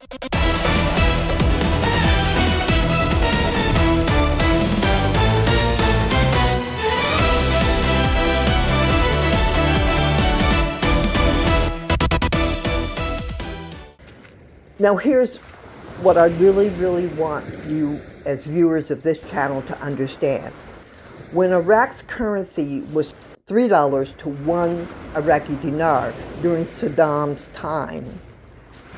Now here's what I really, really want you as viewers of this channel to understand. When Iraq's currency was $3 to one Iraqi dinar during Saddam's time,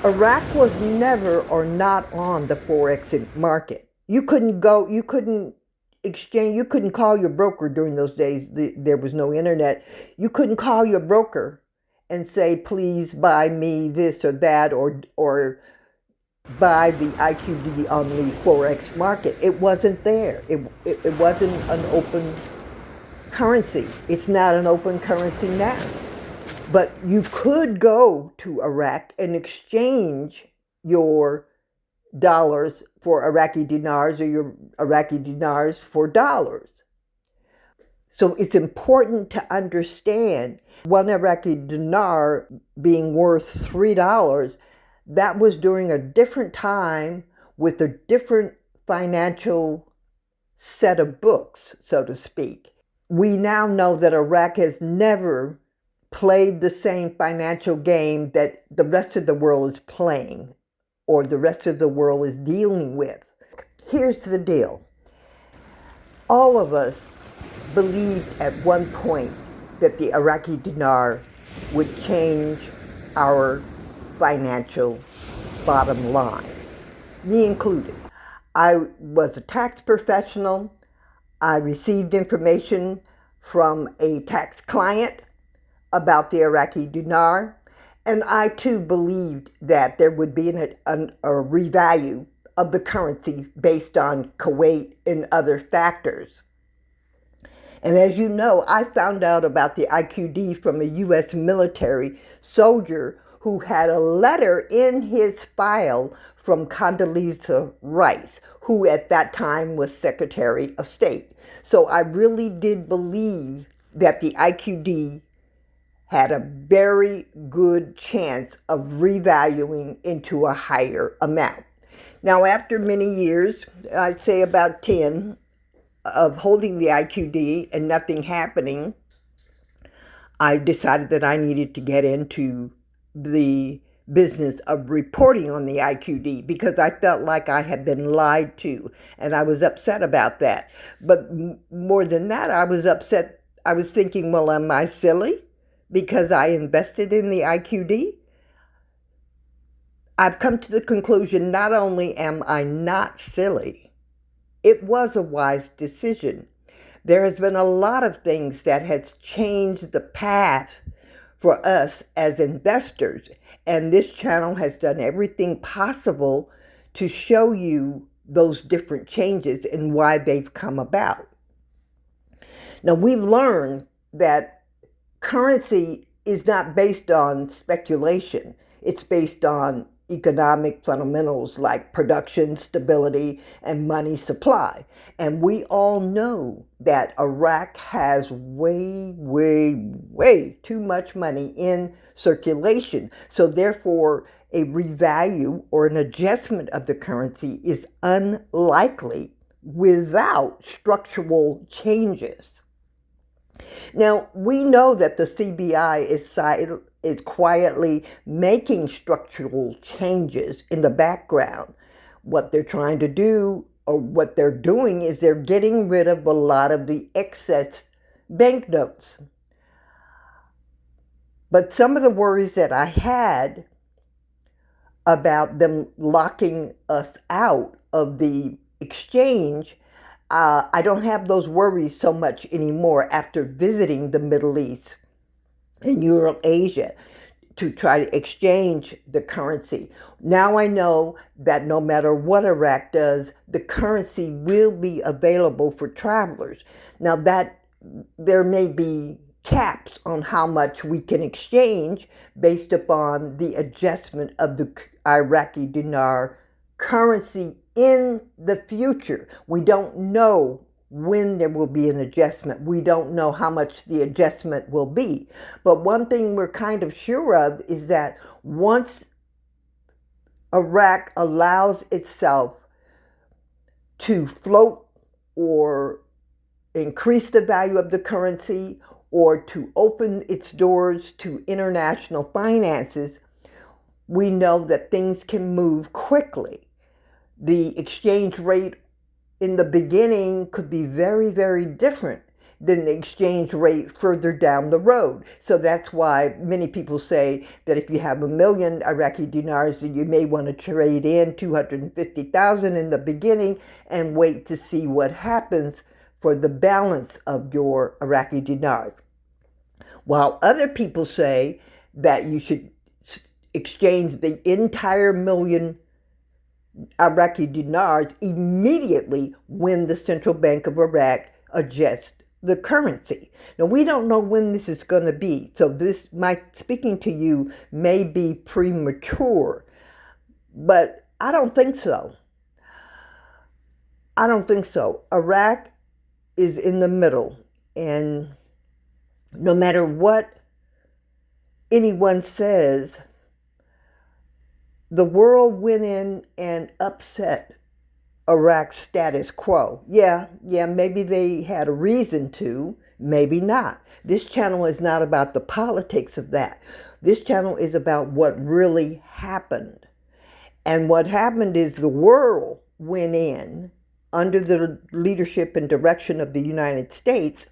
Iraq was never or not on the Forex market. You couldn't exchange, you couldn't call your broker during those days. There was no internet. You couldn't call your broker and say, please buy me this or that, or buy the IQD on the Forex market. It wasn't there. It wasn't an open currency. It's not an open currency now. But you could go to Iraq and exchange your dollars for Iraqi dinars or your Iraqi dinars for dollars. So it's important to understand one Iraqi dinar being worth $3, that was during a different time with a different financial set of books, so to speak. We now know that Iraq has never played the same financial game that the rest of the world is playing or the rest of the world is dealing with. Here's the deal. All of us believed at one point that the Iraqi dinar would change our financial bottom line, me included. I was a tax professional. I received information from a tax client about the Iraqi dinar, and I too believed that there would be a revalue of the currency based on Kuwait and other factors. And as you know, I found out about the IQD from a U.S. military soldier who had a letter in his file from Condoleezza Rice, who at that time was Secretary of State. So I really did believe that the IQD had a very good chance of revaluing into a higher amount. Now, after many years, I'd say about 10, of holding the IQD and nothing happening, I decided that I needed to get into the business of reporting on the IQD because I felt like I had been lied to, and I was upset about that. But more than that, I was upset. I was thinking, well, am I silly because I invested in the IQD? I've come to the conclusion, not only am I not silly, it was a wise decision. There has been a lot of things that has changed the path for us as investors, and this channel has done everything possible to show you those different changes and why they've come about. Now, we've learned that currency is not based on speculation. It's based on economic fundamentals like production, stability, and money supply. And we all know that Iraq has way, way, way too much money in circulation. So therefore, a revalue or an adjustment of the currency is unlikely without structural changes. Now, we know that the CBI is quietly making structural changes in the background. What they're trying to do, or what they're doing, is they're getting rid of a lot of the excess banknotes. But some of the worries that I had about them locking us out of the exchange, I don't have those worries so much anymore after visiting the Middle East and Eurasia to try to exchange the currency. Now I know that no matter what Iraq does, the currency will be available for travelers. Now that there may be caps on how much we can exchange based upon the adjustment of the Iraqi dinar currency in the future. We don't know when there will be an adjustment. We don't know how much the adjustment will be. But one thing we're kind of sure of is that once Iraq allows itself to float or increase the value of the currency or to open its doors to international finances, we know that things can move quickly. The exchange rate in the beginning could be very, very different than the exchange rate further down the road. So that's why many people say that if you have 1,000,000 Iraqi dinars, then you may want to trade in 250,000 in the beginning and wait to see what happens for the balance of your Iraqi dinars. While other people say that you should exchange the entire 1,000,000 Iraqi dinars immediately when the Central Bank of Iraq adjusts the currency. Now, we don't know when this is going to be, so my speaking to you may be premature, but I don't think so. I don't think so. Iraq is in the middle, and no matter what anyone says, the world went in and upset Iraq's status quo. Yeah, maybe they had a reason to, maybe not. This channel is not about the politics of that. This channel is about what really happened. And what happened is the world went in under the leadership and direction of the United States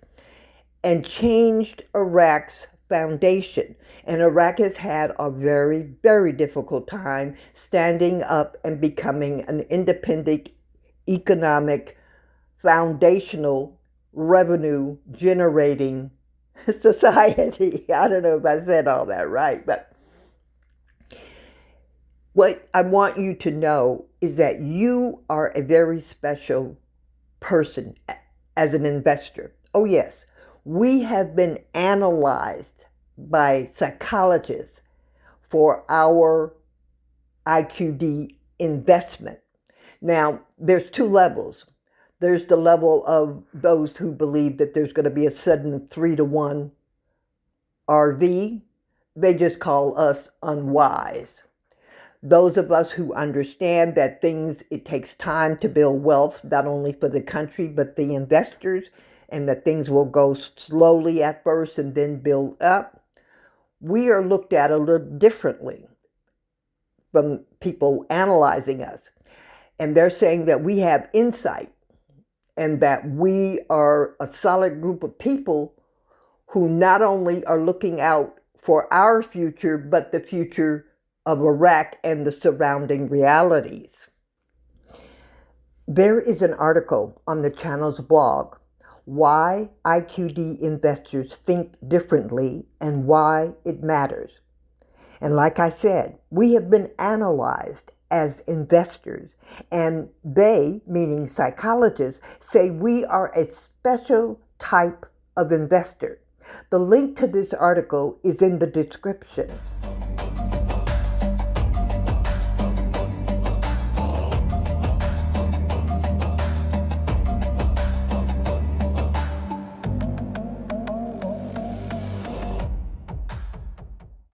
and changed Iraq's foundation. And Iraq has had a very, very difficult time standing up and becoming an independent, economic, foundational, revenue generating society. I don't know if I said all that right, but what I want you to know is that you are a very special person as an investor. Oh yes, we have been analyzed by psychologists for our IQD investment. Now, there's two levels. There's the level of those who believe that there's going to be a sudden 3-to-1 RV. They just call us unwise. Those of us who understand that it takes time to build wealth, not only for the country, but the investors, and that things will go slowly at first and then build up, we are looked at a little differently from people analyzing us. And they're saying that we have insight and that we are a solid group of people who not only are looking out for our future, but the future of Iraq and the surrounding realities. There is an article on the channel's blog, Why IQD Investors Think Differently and Why It Matters. And like I said, we have been analyzed as investors, and they, meaning psychologists, say we are a special type of investor. The link to this article is in the description.